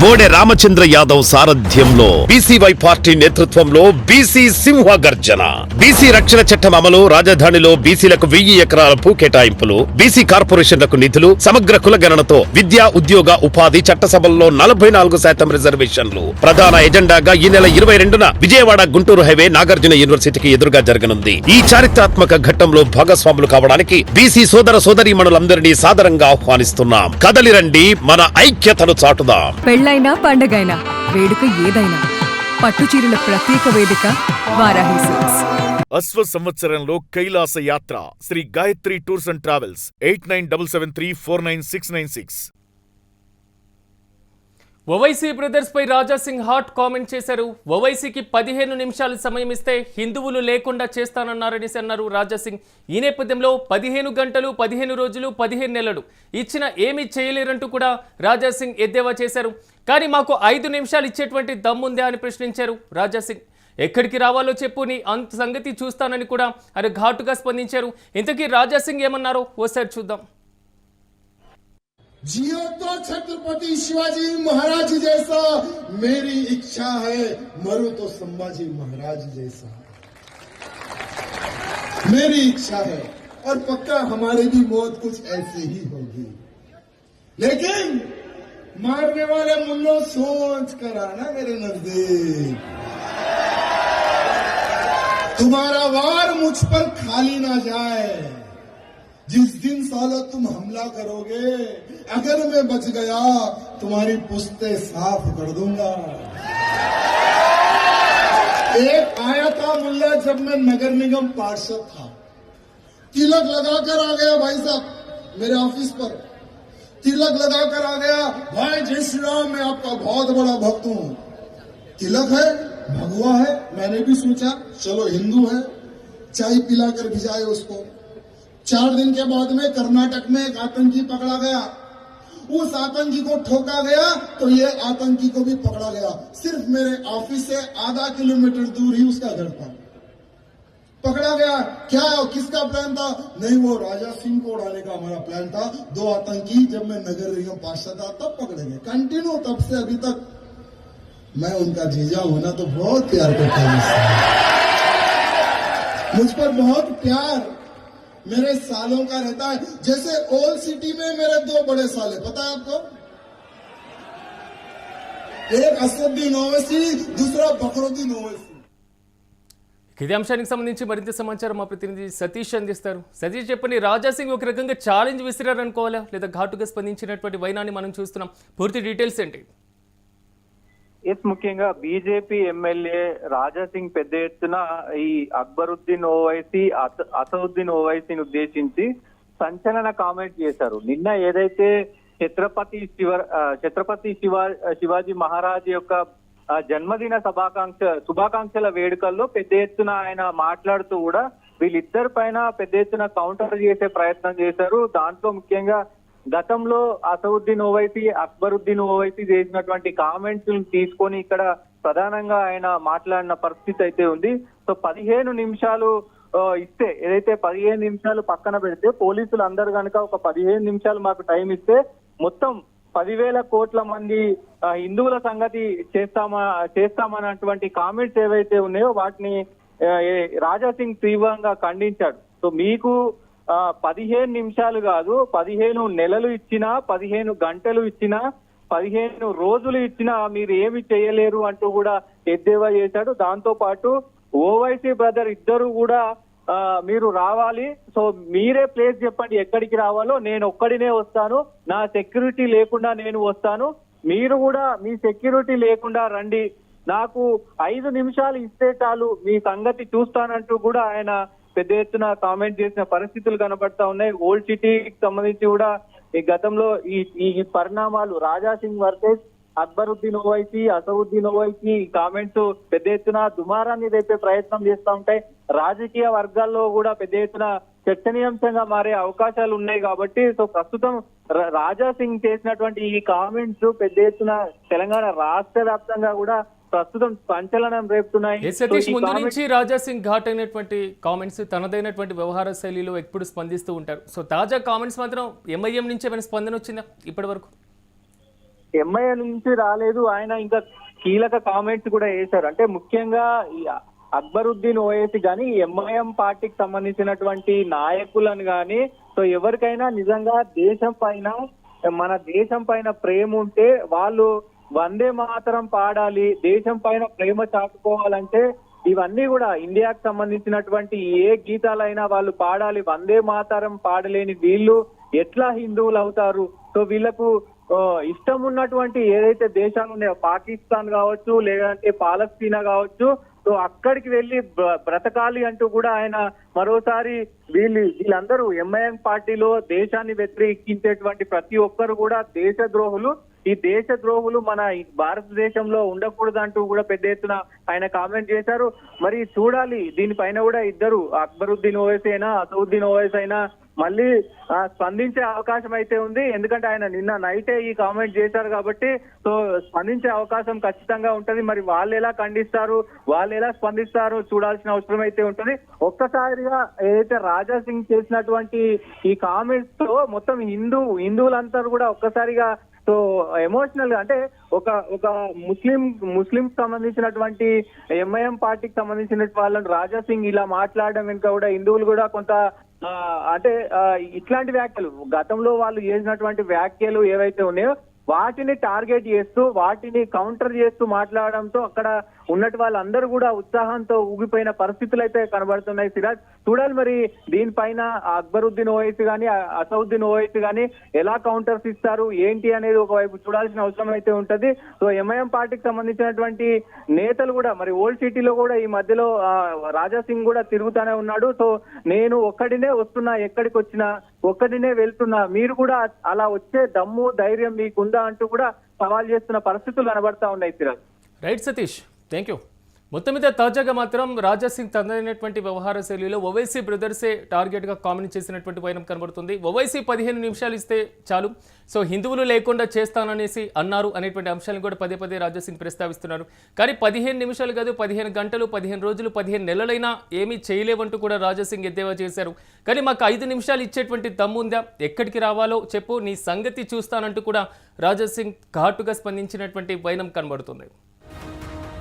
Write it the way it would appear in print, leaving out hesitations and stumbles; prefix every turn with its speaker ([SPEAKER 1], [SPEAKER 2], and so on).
[SPEAKER 1] బోడే రామచంద్ర యాదవ్ సారథ్యంలో BCY party నేతృత్వంలో BC సింహ గర్జన. బీసీ రక్షణ చట్టం అమలు, రాజధానిలో బీసీలకు 1000 ఎకరాల భూ కేటాయింపులు, బీసీ కార్పొరేషన్లకు నిధులు, సమగ్ర కులగణనతో విద్యా, ఉద్యోగ, ఉపాధి, చట్టసభల్లో 44% రిజర్వేషన్లు ప్రధాన ఎజెండాగా ఈ నెల 22న విజయవాడ గుంటూరు హైవే నాగార్జున యూనివర్సిటీకి ఎదురుగా జరగనుంది. ఈ చారిత్రాత్మక ఘట్టంలో భాగస్వాములు కావడానికి బీసీ సోదర సోదరీమణులందరినీ సాదరంగా ఆహ్వానిస్తున్నాం. కదలిరండి, మన ఐక్యతను చాటుదాం.
[SPEAKER 2] పెళ్ళైనా పండగైనా వేడుక ఏదైనా పట్టుచీరల ప్రత్యేక వేదిక వారాహి సిల్క్స్.
[SPEAKER 3] అశ్వ సంవత్సరంలో కైలాస యాత్ర Shri Gayatri tours and travels 8977349696.
[SPEAKER 4] Owaisi brothers pi Raja Singh hot comment చేశారు. ఓవైసీకి 15 నిమిషాలు సమయం ఇస్తే హిందువులు లేకుండా చేస్తానన్నారని అన్నారు రాజాసింగ్. ఈ నేపథ్యంలో 15 గంటలు, 15 రోజులు, 15 నెలలు ఇచ్చిన ఏమీ చేయలేరంటూ కూడా రాజాసింగ్ ఎద్దేవా చేశారు. కానీ మాకు 5 నిమిషాలు ఇచ్చేటువంటి దమ్ముందే అని ప్రశ్నించారు రాజాసింగ్. ఎక్కడికి రావాలో చెప్పు, నీ అంత సంగతి చూస్తానని కూడా ఆయన ఘాటుగా స్పందించారు. ఇంతకీ రాజాసింగ్ ఏమన్నారో ఓసారి చూద్దాం.
[SPEAKER 5] जियो तो छत्रपति शिवाजी महाराज जैसा, मेरी इच्छा है मरो तो संभाजी महाराज जैसा, मेरी इच्छा है और पक्का हमारी भी मौत कुछ ऐसे ही होगी. लेकिन मारने वाले मुल्लों सोच कर आना मेरे नजदीक, तुम्हारा वार मुझ पर खाली ना जाए. जिस दिन सालो तुम हमला करोगे, अगर मैं बच गया तुम्हारी पुश्ते साफ कर दूंगा. एक आया था मुल्ला जब मैं नगर निगम पार्षद था, तिलक लगाकर आ गया भाई साहब मेरे ऑफिस पर, तिलक लगाकर आ गया, भाई जय श्री राम मैं आपका बहुत बड़ा भक्त हूं. तिलक है, भगवा है, मैंने भी सोचा चलो हिंदू है, चाय पिलाकर भिजाए उसको. 4 दिन के बाद में कर्नाटक में एक आतंकी पकड़ा गया, उस आतंकी को ठोका गया तो ये आतंकी को भी पकड़ा गया. सिर्फ मेरे ऑफिस से आधा किलोमीटर दूर ही उसका घर था, पकड़ा गया. क्या किसका प्लान था? नहीं, वो राजा सिंह को उड़ाने का हमारा प्लान था. 2 आतंकी जब मैं नगर निगम पार्षद था तब पकड़े गए. कंटिन्यू तब से अभी तक मैं उनका जीजा होना तो बहुत प्यार करता हूं, मुझ पर बहुत प्यार मेरे सालों का रहता है. जैसे ओल्ड सिटी में मेरे 2 बड़े साले, पता है आपको, एक असदुद्दीन ओवैसी, दूसरा बकरुद्दीन ओवैसी.
[SPEAKER 4] ఇదే అంశానికి సంబంధించి మరింత సమాచారం మా ప్రతినిధి సతీష్ అందిస్తారు. సతీష్ చెప్పండి, రాజాసింగ్ ఒక రకంగా ఛాలెంజ్ విసిరారనుకోవాలా లేదా ఘాటుగా స్పందించినటువంటి వైనాన్ని మనం చూస్తున్నాం, పూర్తి డీటెయిల్స్ ఏంటి?
[SPEAKER 6] ముఖ్యంగా బీజేపీ ఎమ్మెల్యే రాజాసింగ్ పెద్ద ఎత్తున ఈ అక్బరుద్దీన్ ఓవైసీ, అసదుద్దీన్ ఓవైసీని ఉద్దేశించి సంచలన కామెంట్ చేశారు. నిన్న ఏదైతే ఛత్రపతి శివాజీ మహారాజ్ యొక్క జన్మదిన శుభాకాంక్షల వేడుకల్లో పెద్ద ఎత్తున ఆయన మాట్లాడుతూ కూడా వీళ్ళిద్దరి పైన పెద్ద ఎత్తున కౌంటర్ చేసే ప్రయత్నం చేశారు. దాంట్లో ముఖ్యంగా గతంలో అసదుద్దీన్ ఓవైసీ, అక్బరుద్దీన్ ఓవైసీ చేసినటువంటి కామెంట్స్ తీసుకొని ఇక్కడ ప్రధానంగా ఆయన మాట్లాడిన పరిస్థితి అయితే ఉంది. సో 15 నిమిషాలు ఇస్తే, ఏదైతే 15 నిమిషాలు పక్కన పెడితే పోలీసులు అందరు కనుక ఒక 15 నిమిషాలు మాకు టైం ఇస్తే మొత్తం 10,000 కోట్ల మంది హిందువుల సంగతి చేస్తామన్నటువంటి కామెంట్స్ ఏవైతే ఉన్నాయో వాటిని రాజాసింగ్ తీవ్రంగా ఖండించాడు. సో మీకు 15 నిమిషాలు కాదు, 15 నెలలు ఇచ్చినా, 15 గంటలు ఇచ్చినా, 15 రోజులు ఇచ్చినా మీరు ఏమి చేయలేరు అంటూ కూడా ఎద్దేవా చేశాడు. దాంతో పాటు ఓవైసీ బ్రదర్ ఇద్దరు కూడా మీరు రావాలి, సో మీరే ప్లేస్ చెప్పండి ఎక్కడికి రావాలో, నేను ఒక్కడినే వస్తాను, నా సెక్యూరిటీ లేకుండా నేను వస్తాను, మీరు కూడా మీ సెక్యూరిటీ లేకుండా రండి, నాకు 5 నిమిషాలు ఇస్తే చాలు మీ సంగతి చూస్తానంటూ కూడా ఆయన పెద్ద ఎత్తున కామెంట్ చేసిన పరిస్థితులు కనబడతా ఉన్నాయి. ఓల్డ్ సిటీకి సంబంధించి కూడా ఈ గతంలో ఈ పరిణామాలు రాజాసింగ్ వర్సెస్ అక్బరుద్దీన్ ఓవైసీ, అసదుద్దీన్ ఓవైసీ కామెంట్స్ పెద్ద ఎత్తున దుమారాన్ని రేపే ప్రయత్నం చేస్తూ ఉంటాయి. రాజకీయ వర్గాల్లో కూడా పెద్ద ఎత్తున చర్చనీయాంశంగా మారే అవకాశాలు ఉన్నాయి. కాబట్టి సో ప్రస్తుతం రాజాసింగ్ చేసినటువంటి ఈ కామెంట్స్ పెద్ద ఎత్తున తెలంగాణ రాష్ట్ర వ్యాప్తంగా కూడా ప్రస్తుతం సంచలనం రేపుతున్నాయి.
[SPEAKER 4] సతీష్, ముందు నుంచి రాజాసింగ్ ఘాట్ అయినటువంటి కామెంట్స్, తనదైనటువంటి వ్యవహార శైలిలో ఎప్పుడు స్పందిస్తూ ఉంటారు. సో తాజా కామెంట్స్ మాత్రం ఎంఐఎం నుంచి ఏమైనా స్పందన వచ్చిందా ఇప్పటి వరకు?
[SPEAKER 6] ఎంఐఏ నుంచి రాలేదు. ఆయన ఇంకా కీలక కామెంట్స్ కూడా చేశారు. అంటే ముఖ్యంగా ఈ అక్బరుద్దీన్ ఓవైసీ కానీ ఎంఐఎం పార్టీకి సంబంధించినటువంటి నాయకులను కానీ సో ఎవరికైనా నిజంగా మన దేశం పైన ప్రేమ ఉంటే వాళ్ళు వందే మాతరం పాడాలి, దేశం పైన ప్రేమ చాటుకోవాలంటే ఇవన్నీ కూడా ఇండియాకు సంబంధించినటువంటి ఏ గీతాలైనా వాళ్ళు పాడాలి. వందే మాతరం పాడలేని వీళ్ళు ఎట్లా హిందువులు అవుతారు? సో వీళ్ళకు ఇష్టం ఉన్నటువంటి ఏదైతే దేశాలు ఉన్నాయో, పాకిస్తాన్ కావచ్చు లేదంటే పాలస్తీనా కావచ్చు, సో అక్కడికి వెళ్ళి బ్రతకాలి అంటూ కూడా ఆయన మరోసారి వీళ్ళందరూ ఎంఐఎం పార్టీలో దేశాన్ని వ్యతిరేకించేటువంటి ప్రతి ఒక్కరు కూడా దేశద్రోహులు. ఈ దేశద్రోహులు మన భారతదేశంలో ఉండకూడదు అంటూ కూడా పెద్ద ఎత్తున ఆయన కామెంట్ చేశారు. మరి చూడాలి దీనిపైన కూడా ఇద్దరు అక్బరుద్దీన్ ఓవైసీ అయినా అసదుద్దీన్ ఓవైసీ అయినా మళ్ళీ స్పందించే అవకాశం అయితే ఉంది. ఎందుకంటే ఆయన నిన్న నైటే ఈ కామెంట్ చేశారు కాబట్టి సో స్పందించే అవకాశం ఖచ్చితంగా ఉంటది. మరి వాళ్ళు ఎలా ఖండిస్తారు, వాళ్ళు ఎలా స్పందిస్తారు చూడాల్సిన అవసరం అయితే ఉంటది. ఒక్కసారిగా ఏదైతే రాజా సింగ్ చేసినటువంటి ఈ కామెంట్స్ తో మొత్తం హిందువులంతా కూడా ఒక్కసారిగా సో ఎమోషనల్ గా, అంటే ఒక ముస్లిం సంబంధించినటువంటి ఎంఐఎం పార్టీకి సంబంధించిన వాళ్ళని రాజా సింగ్ ఇలా మాట్లాడడం వెనుక కూడా హిందువులు కూడా కొంత అంటే ఇట్లాంటి వ్యాఖ్యలు గతంలో వాళ్ళు చేసినటువంటి వ్యాఖ్యలు ఏవైతే ఉన్నాయో వాటిని టార్గెట్ చేస్తూ వాటిని కౌంటర్ చేస్తూ మాట్లాడడంతో అక్కడ ఉన్నట్టు వాళ్ళందరూ కూడా ఉత్సాహంతో ఊగిపోయిన పరిస్థితులు అయితే కనబడుతున్నాయి. సిరాజ్, చూడాలి మరి దీనిపైన అక్బరుద్దీన్ ఓవైసీ కానీ అసదుద్దీన్ ఓవైసీ కానీ ఎలా కౌంటర్స్ ఇస్తారు ఏంటి అనేది ఒకవైపు చూడాల్సిన అవసరం అయితే ఉంటది. సో ఎంఐఎం పార్టీకి సంబంధించినటువంటి నేతలు కూడా మరి ఓల్డ్ సిటీలో కూడా ఈ మధ్యలో రాజా సింగ్ కూడా తిరుగుతూనే ఉన్నాడు. సో నేను ఒక్కడినే వస్తున్నా, ఎక్కడికి వచ్చినా ఒక్కడినే వెళ్తున్నా, మీరు కూడా అలా వచ్చే దమ్ము ధైర్యం మీకుందా అంటూ కూడా సవాల్ చేస్తున్న పరిస్థితులు కనబడతా ఉన్నాయి. Siraj,
[SPEAKER 4] right Satish, thank you. మొత్తం మీద తాజాగా మాత్రం రాజా సింగ్ తనదైనటువంటి వ్యవహార శైలిలో ఓవైసీ బ్రదర్సే టార్గెట్గా కామెంట్ చేసినటువంటి వైనం కనబడుతుంది. ఓవైసీ 15 నిమిషాలు ఇస్తే చాలు, సో హిందువులు లేకుండా చేస్తాననేసి అన్నారు అనేటువంటి అంశాలను కూడా పదే పదే రాజా సింగ్ ప్రస్తావిస్తున్నారు. కానీ 15 నిమిషాలు కాదు, 15 గంటలు, 15 రోజులు, 15 నెలలైనా ఏమీ చేయలేవంటూ కూడా రాజా సింగ్ ఎద్దేవా చేశారు. కానీ మాకు 5 నిమిషాలు ఇచ్చేటువంటి దమ్ముందా, ఎక్కడికి రావాలో చెప్పు, నీ సంగతి చూస్తానంటూ కూడా రాజా సింగ్ ఘాటుగా స్పందించినటువంటి వైనం కనబడుతుంది.